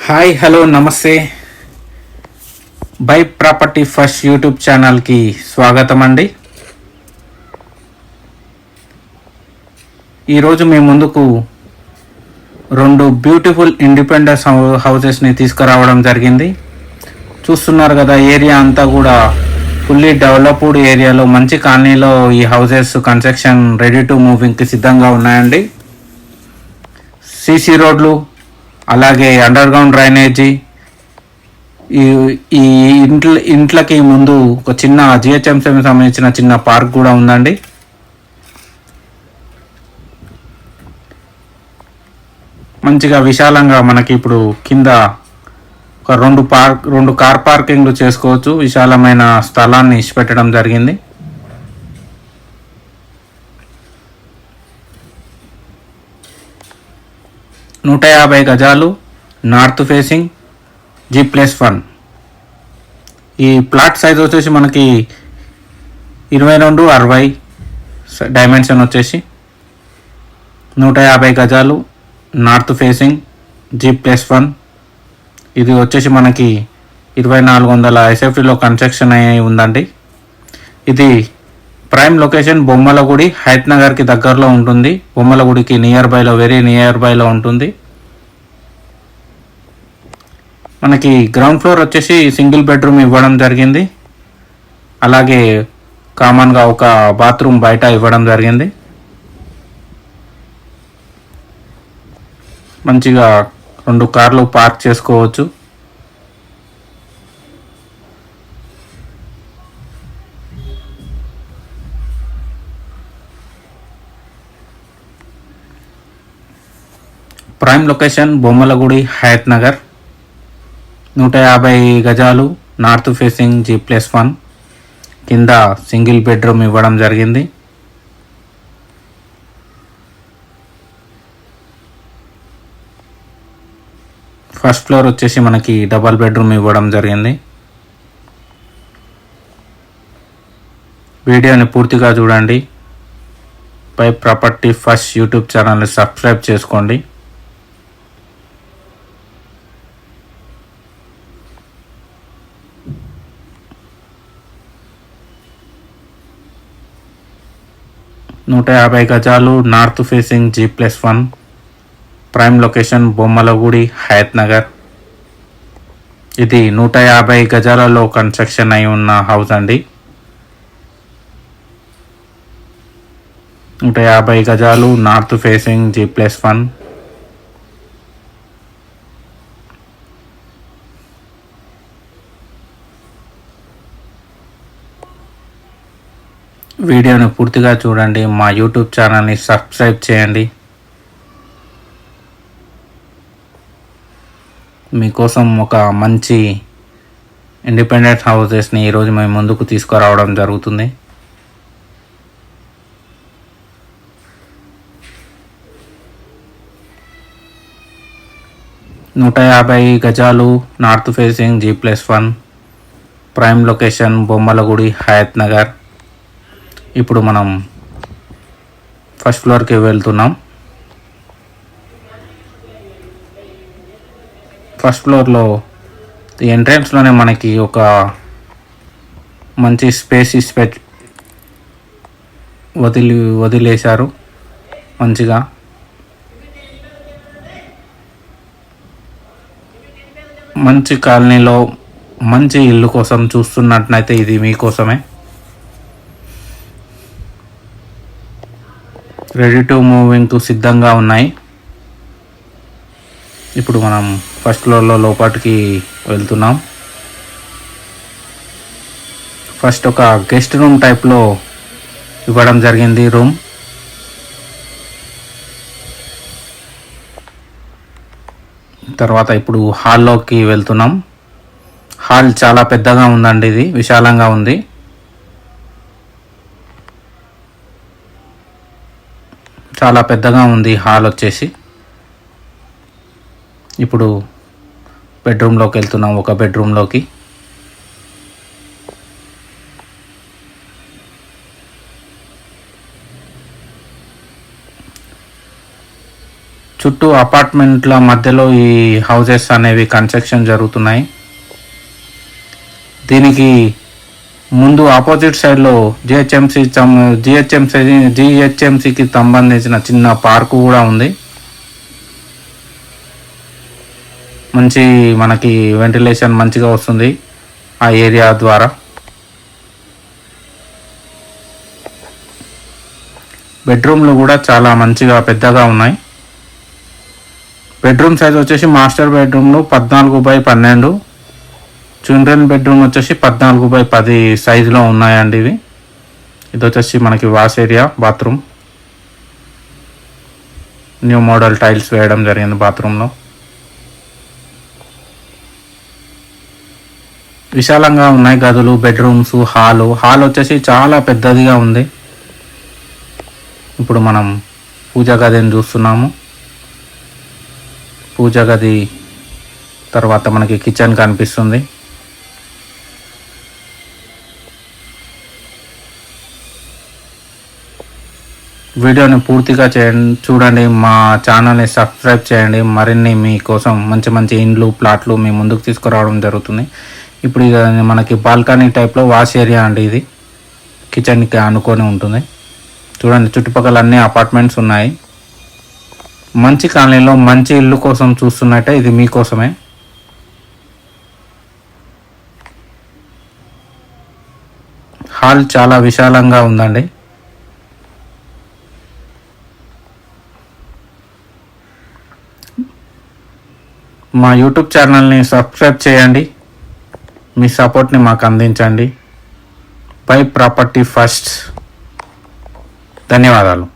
Hi hello నమస్తే. By property first YouTube ఛానల్కి స్వాగతం అండి. ఈరోజు మీ ముందుకు రెండు బ్యూటిఫుల్ ఇండిపెండెన్స్ హౌసెస్ని తీసుకురావడం జరిగింది. చూస్తున్నారు కదా, ఏరియా అంతా కూడా ఫుల్లీ డెవలప్డ్ ఏరియాలో మంచి కాలనీలో ఈ హౌసెస్ కన్స్ట్రక్షన్ రెడీ టు మూవింగ్కి సిద్ధంగా ఉన్నాయండి. సీసీ రోడ్లు, అలాగే అండర్ గ్రౌండ్ డ్రైనేజీ, ఈ ఈ ఇంట్లకి ముందు ఒక చిన్న జిహెచ్ఎంసీకి సంబంధించిన చిన్న పార్క్ కూడా ఉందండి. మంచిగా విశాలంగా మనకి ఇప్పుడు కింద ఒక రెండు కార్ పార్కింగ్లు చేసుకోవచ్చు. విశాలమైన స్థలాన్ని ఇచ్చిపెట్టడం జరిగింది. నూట 150 గజాలు, నార్త్ ఫేసింగ్, G+1. ఈ ప్లాట్ సైజ్ వచ్చేసి మనకి 22x60 డైమెన్షన్ వచ్చేసి 150 గజాలు, నార్త్ ఫేసింగ్, G+1. ఇది వచ్చేసి మనకి 2400 SFTలో కన్స్ట్రక్షన్ అయి ఉందండి. ఇది ప్రైమ్ లొకేషన్ బొమ్మలగుడి, హయత్ నగర్కి దగ్గరలో ఉంటుంది. బొమ్మలగుడికి వెరీ నియర్ బైలో ఉంటుంది. మనకి గ్రౌండ్ ఫ్లోర్ వచ్చేసి సింగిల్ బెడ్రూమ్ ఇవ్వడం జరిగింది. అలాగే కామన్గా ఒక బాత్రూమ్ బయట ఇవ్వడం జరిగింది. మంచిగా 2 కార్లు పార్క్ చేసుకోవచ్చు. Prime location Bommalagudi, Hayat Nagar. 150 గజాలు, నార్త్ ఫేసింగ్, G+1. కింద సింగిల్ బెడ్రూమ్ ఇవ్వడం జరిగింది. ఫస్ట్ ఫ్లోర్ వచ్చేసి మనకి డబల్ బెడ్రూమ్ ఇవ్వడం జరిగింది. వీడియోని పూర్తిగా చూడండి. బై ప్రాపర్టీ ఫస్ట్ యూట్యూబ్ ఛానల్ని సబ్స్క్రైబ్ చేసుకోండి. నూట 150 గజాలు, north facing, G+1. Prime location Bommalagudi, Hayat Nagar. ఇది 150 గజాలలో కన్స్ట్రక్షన్ అయి ఉన్న హౌస్ అండి. 150 గజాలు, నార్త్ ఫేసింగ్, G+1. వీడియోని పూర్తిగా చూడండి. మా యూట్యూబ్ ఛానల్ని సబ్స్క్రైబ్ చేయండి. మీకోసం ఒక మంచి ఇండిపెండెంట్ హౌసెస్ని ఈరోజు మేము ముందుకు తీసుకురావడం జరుగుతుంది. నూట 150 గజాలు, north facing, G+1. Prime location Bommalagudi, Hayat Nagar. ఇప్పుడు మనం ఫస్ట్ ఫ్లోర్కి వెళ్తున్నాం. ఫస్ట్ ఫ్లోర్లో ఎంట్రన్స్లోనే మనకి ఒక మంచి స్పేస్ వదిలేశారు మంచిగా. మంచి కాలనీలో మంచి ఇల్లు కోసం చూస్తున్నట్లయితే ఇది మీకోసమే. రెడీ టు మూవింగ్కు సిద్ధంగా ఉన్నాయి. ఇప్పుడు మనం ఫస్ట్ ఫ్లోర్లో లోపలికి వెళ్తున్నాం. ఫస్ట్ ఒక గెస్ట్ రూమ్ టైప్లో ఇవ్వడం జరిగింది రూమ్. తర్వాత ఇప్పుడు హాల్లోకి వెళ్తున్నాం. హాల్ చాలా పెద్దగా ఉందండి. ఇది విశాలంగా ఉంది. చాలా పెద్దగా ఉంది హాల్ వచ్చేసి. ఇప్పుడు బెడ్రూమ్లోకి వెళ్తున్నాం. ఒక బెడ్రూమ్లోకి చుట్టూ అపార్ట్మెంట్ల మధ్యలో ఈ హౌసెస్ అనేవి కన్స్ట్రక్షన్ జరుగుతున్నాయి. దీనికి ముందు ఆపోజిట్ సైడ్లో జిహెచ్ఎంసికి సంబంధించిన చిన్న పార్కు కూడా ఉంది. మంచి మనకి వెంటిలేషన్ మంచిగా వస్తుంది ఆ ఏరియా ద్వారా. బెడ్రూమ్లు కూడా చాలా మంచిగా పెద్దగా ఉన్నాయి. బెడ్రూమ్ సైజ్ వచ్చేసి మాస్టర్ బెడ్రూమ్లు 14x12, చిల్డ్రన్ బెడ్రూమ్ వచ్చేసి 14x10 సైజులో ఉన్నాయండి ఇవి. ఇది వచ్చేసి మనకి wash area, bathroom. New model tiles వేయడం జరిగింది బాత్రూంలో. విశాలంగా ఉన్నాయి గదులు, బెడ్రూమ్స్, హాల్ వచ్చేసి చాలా పెద్దదిగా ఉంది. ఇప్పుడు మనం పూజా గదిని చూస్తున్నాము. పూజా గది తర్వాత మనకి కిచెన్ కనిపిస్తుంది. వీడియోని పూర్తిగా చూడండి, మా ఛానల్ని సబ్స్క్రైబ్ చేయండి. మరిన్ని మీకోసం మంచి మంచి ఇండ్లు, ప్లాట్లు మీ ముందుకు తీసుకురావడం జరుగుతుంది. ఇప్పుడు ఇది మనకి బాల్కనీ టైప్లో వాష్ ఏరియా అండి. ఇది కిచెన్కి ఆనుకొని ఉంటుంది. చూడండి, చుట్టుపక్కల అన్ని అపార్ట్మెంట్స్ ఉన్నాయి. మంచి కాలనీలో మంచి ఇల్లు కోసం చూస్తున్నట్టే ఇది మీకోసమే. హాల్ చాలా విశాలంగా ఉందండి. మా యూట్యూబ్ ఛానల్ని సబ్స్క్రైబ్ చేయండి. మీ సపోర్ట్ని మాకు అందించండి. పై ప్రాపర్టీ ఫస్ట్. ధన్యవాదాలు.